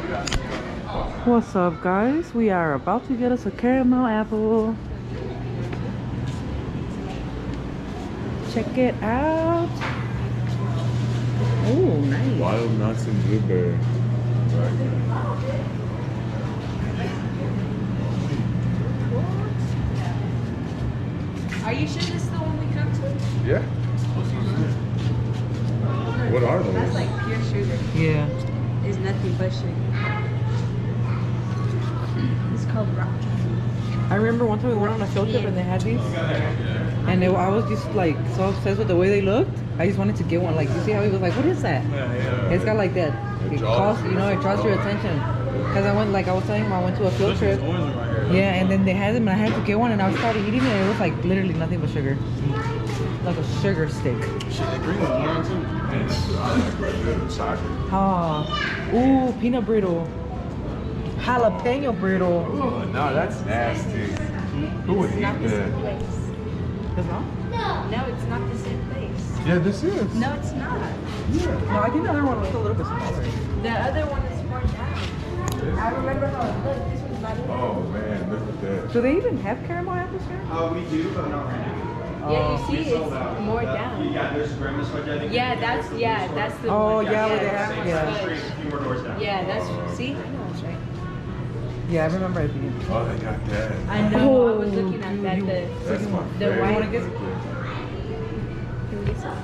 What's up, guys? We are about to get us a caramel apple. Check it out. Oh, nice. Wild nuts and blueberry. Right. Are you sure this is the one we come to? Yeah. What are those? That's like pure sugar. Yeah. It's nothing but sugar. It's called rock candy. I remember one time we went on a field trip and they had these. And I was just like so obsessed with the way they looked. I just wanted to get one. Like, you see how he was like, what is that? It's got like that. It calls, you know, it draws your attention. Because I went, like I was telling him, I went to a field trip. Yeah, and then they had them and I had to get one and I started eating it and it was like literally nothing but sugar. Like a sugar stick. Shit, that green one's mine too. Oh, ooh, peanut brittle. Jalapeno brittle. Oh, no, that's nasty. Who would eat Not the same that? place. It's not? No, it's not the same place. Yeah, this is. No, it's not. No, I think the other one was a little bit smaller. The other one is more down. I remember how it looked. This one's not in. Oh, man, look at that. Do they even have caramel apples here? We do, but not right now. Yeah, you see, it's more down. Yeah, there's grandma's fudge, I think. Yeah, that's the Oh, one. yeah, where they have, yeah. Straight, a few more doors down. Yeah, that's, see? I know it's right. Yeah, I remember it being. Oh, they got that. I know, I was looking at that, That's my the favorite. white. wanna get- Can we get some?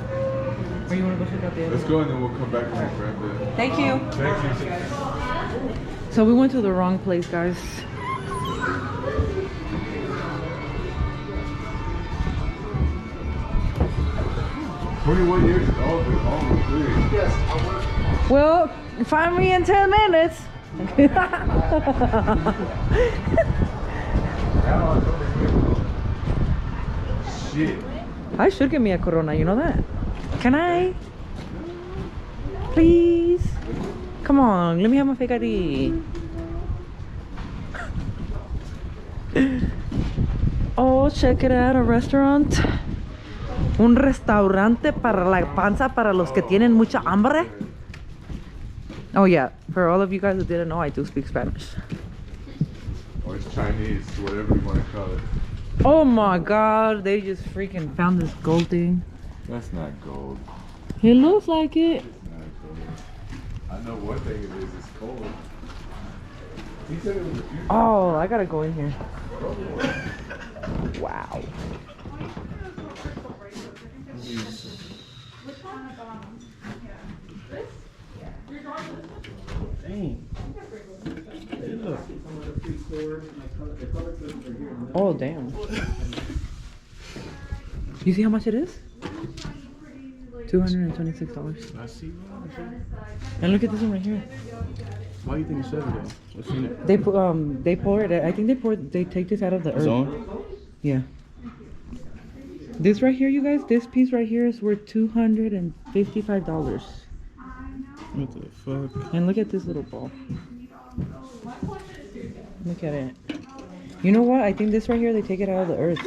Or you want to go check out the other Let's go and then we'll come back and grab that. Thank you. Thank you. So we went to the wrong place, guys. 21 years is all the three. Yes, Well, find me in 10 minutes. Shit. I should get me a Corona, you know that? Can I? Please? Come on, let me have my fake ID. Oh, check it out, a restaurant. Un restaurante para la panza para los que tienen mucha hambre. Oh yeah, for all of you guys who didn't know, I do speak Spanish. Or it's Chinese, whatever you want to call it. Oh my god, they just freaking found this gold thing. That's not gold. It looks like it. It's not gold. I know one thing it is, it's cold. He said it was a few. Oh, I gotta go in here. Wow. Dang. Hey, look. Oh, damn. You see how much it is? $226. I see. And look at this one right here. Why do you think it's heavy though? What's in it? They pour it. I think they take this out of the It's earth. on? Yeah. This right here, you guys, this piece right here is worth $255. What the fuck? And look at this little ball. Look at it. You know what? I think this right here, they take it out of the earth.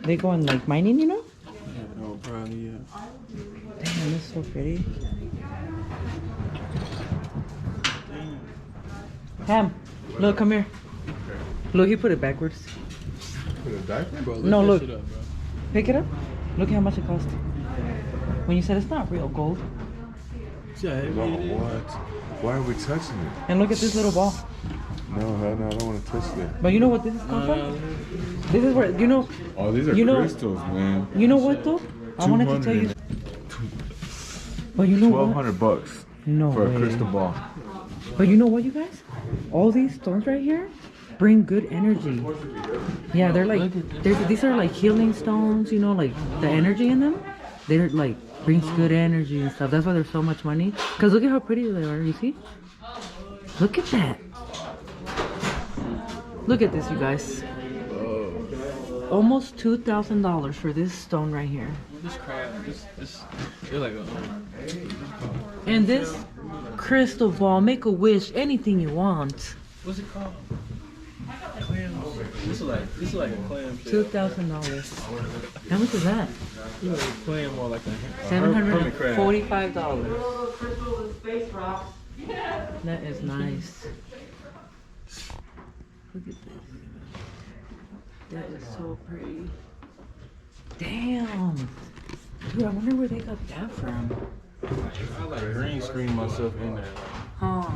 They go on like mining, you know? Yeah, no, probably, yeah. Damn, this is so pretty. Ham, look, come here. Look, he put it backwards. Put a diaper? Bro, No, that look. shit up, bro. Pick it up. Look how much it cost. When you said it's not real gold. See how heavy No, it is? what? Why are we touching it? And look at this little ball. No, I don't want to touch that. But you know what this is called from? This is where, you know, Oh, these are You know- crystals, man. you know what though? I wanted to tell you. But you know what? $1,200 No for way. a crystal ball. But you know what, you guys? All these stones right here bring good energy. Yeah, they're like, these are like healing stones, you know, like the energy in them. They're like, brings good energy and stuff. That's why there's so much money. Because look at how pretty they are, you see? Look at that. Look at this, you guys. Almost $2,000 for this stone right here. This crap, they're like And this crystal ball, make a wish, anything you want. what's it called? Clams. This is like a clam shell. $2,000. How much is that? This is like a clam or like a $745. That is nice. Look at this. That is so pretty. Damn. Dude, I wonder where they got that from. I like green screen myself in there. Huh.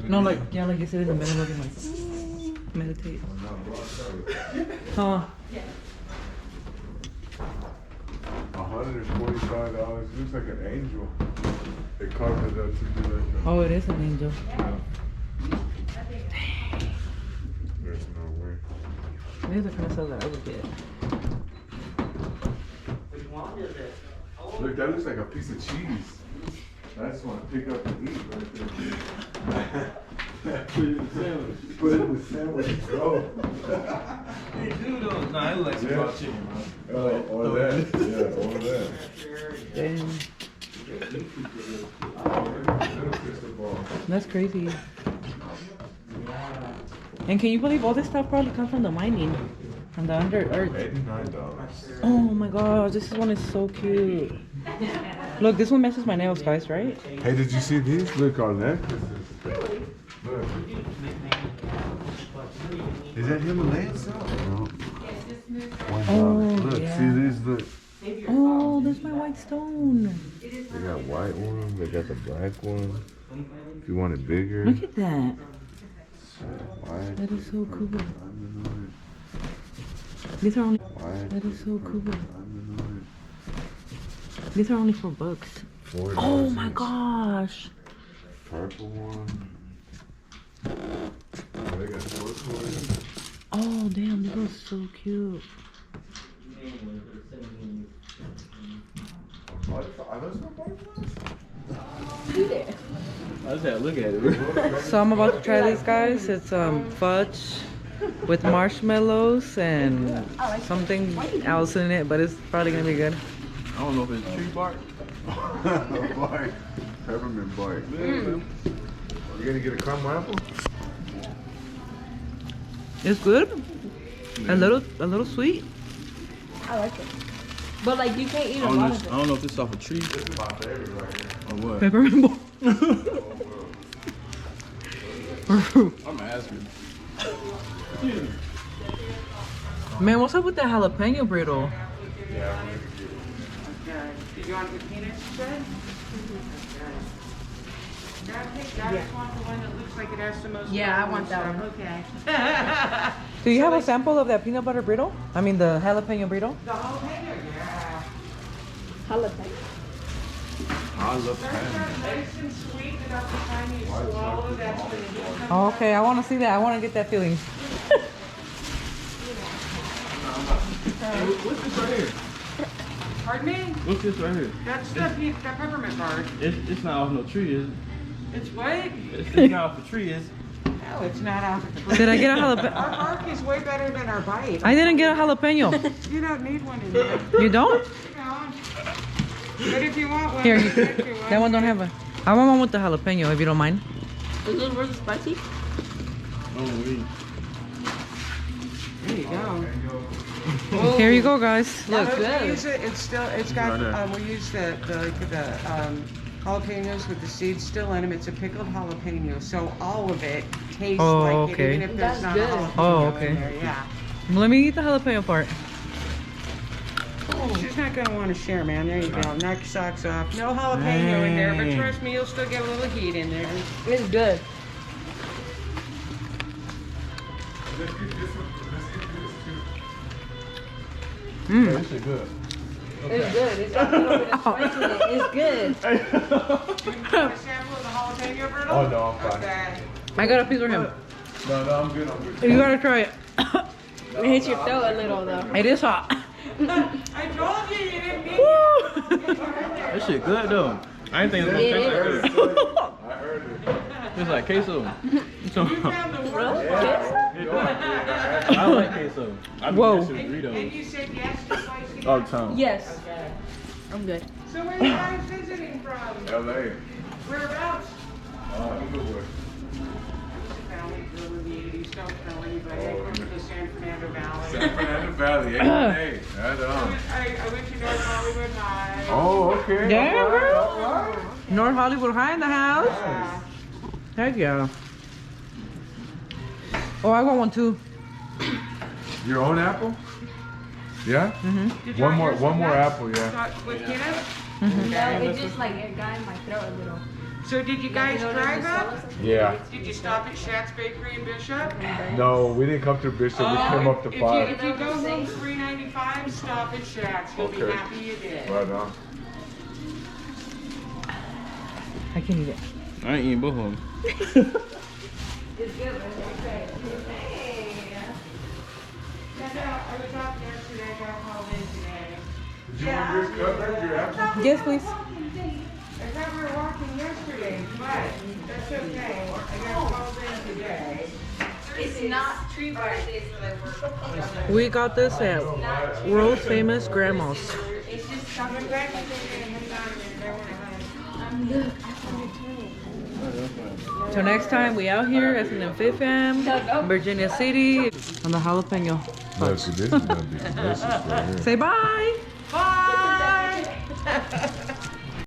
No, like, yeah, like you sit in the middle of it, like, meditate. Huh. $145. Looks like an angel. They carved it up to be like that. Oh, it is an angel. There's no way. Maybe the kind of stuff that I would get. Look, that looks like a piece of cheese. I just want to pick up and eat right there. Put it in the sandwich. Put it in the sandwich, bro. Hey, dude, nah, it looks like some raw chicken, bro. Or that. Yeah, or that. Damn. That's crazy. And can you believe all this stuff probably comes from the mining? From the under earth. $89. Oh my gosh, this one is so cute. Look, this one matches my nails, guys, right? Hey, did you see these? Look, our necklaces. Look. Is that Himalayan salt? No. Oh, Look, yeah. see these? Look. Oh, there's my white stone. They got white one. They got the black one. If you want it bigger. Look at that. White. That is so cool. These are only. White. That is so cool. These are only $4. $4. Oh my gosh. Purple one. Oh, they got purple one. Oh damn, this one's so cute. Are those not butterflies? I just had to look at it. So I'm about to try these, guys. It's fudge with marshmallows and something else in it, but it's probably gonna be good. I don't know if it's tree bark. Bark. Peppermint bark. You gonna get a caramel apple? It's good. A little sweet. I like it. But like you can't eat a I lot of it. don't know if this is off a tree This is my favorite right here. or what. Peppermint ball. I'm asking. Man, what's up with that jalapeno burrito? Yeah, Did you want the peanut spread? I just want the one that looks like it has the most. Yeah, I want that stuff. one. Okay. Do you have a sample of that peanut butter burrito? I mean the jalapeno burrito? The whole thing, yeah. Jalapeno. I love They're nice and sweet enough the time you swallow, that's when it gets them. Oh, okay, I want to see that. I want to get that feeling. What's this right here? Pardon me? What's this right here? That's the peppermint bark. It's not off no tree, is it? It's what? It's not off a tree, is it? No, it's not off the tree. Did I get a jalapeno? Our bark is way better than our bite. I didn't get a jalapeno. You don't need one in there. You don't? No. But if you want one, Here, I'll you, get you one. that one don't have a. I want one with the jalapeno if you don't mind. Is this really spicy? Oh, we. There you go. Here you go, guys. Look. We use it. It's still. It's got. We use the jalapenos with the seeds still in them. It's a pickled jalapeno, so all of it tastes like okay. it, even if there's That's not good. a jalapeno Oh, okay. in there. Yeah. Let me eat the jalapeno part. She's not gonna want to share, man. There you go. Knock your socks off. No jalapeno in there, but Dang. trust me, you'll still get a little heat in there. It's good. Let's get this one. This is good. It's good. It's got a little bit of spice in it. It's good. Want a sample of the jalapeno brittle? Oh, no, I'm fine. Okay. I got a piece for him. No, I'm good. I'm good. You gotta try it. It hits your throat a little though. It is hot. I told you you didn't need it. That shit good though. I didn't think it was It gonna taste like is. good. I heard it. It's like queso. You found the worst Really? one. I like queso. I be Whoa. messing with And Doritos you said yes to spicy. all the time. Yes. I'm good. So where are you guys visiting from? LA. Whereabouts? Inglewood. Valley grew in the 80s. Don't tell anybody. I grew up in the San Fernando Valley. San Fernando Valley. Hey, right on. I went to North Hollywood High. Oh, okay. Damn, All right, girl. all right. North Hollywood High in the house. Yeah. Heck yeah. Oh, I want one too. Your own apple? Yeah? Mm-hmm. One more apple, yeah. With Guinness? No, it just like it got in my throat a little. So did you guys drive up? Yeah. Did you stop at Shat's Bakery in Bishop? No, we didn't come through Bishop. We came up to If 5. you go room 395, stop at Shat's. You'll be Okay. happy you did. Right on. I can eat it. I ain't eating both of them. It's good, but it's great. Hey. I was out yesterday, got called in today. Did you want yours covered, your apple? Yes, please. I thought we were walking yesterday, but that's okay. I got called in today. It's not tree birthdays that I work. We got this at world famous grandma's. It's just Coming back and saying, hang on a minute, I want to Till next time, we out here at an Fifth Virginia City on the jalapeno. Look, this is gonna be delicious right here. Say bye. Bye!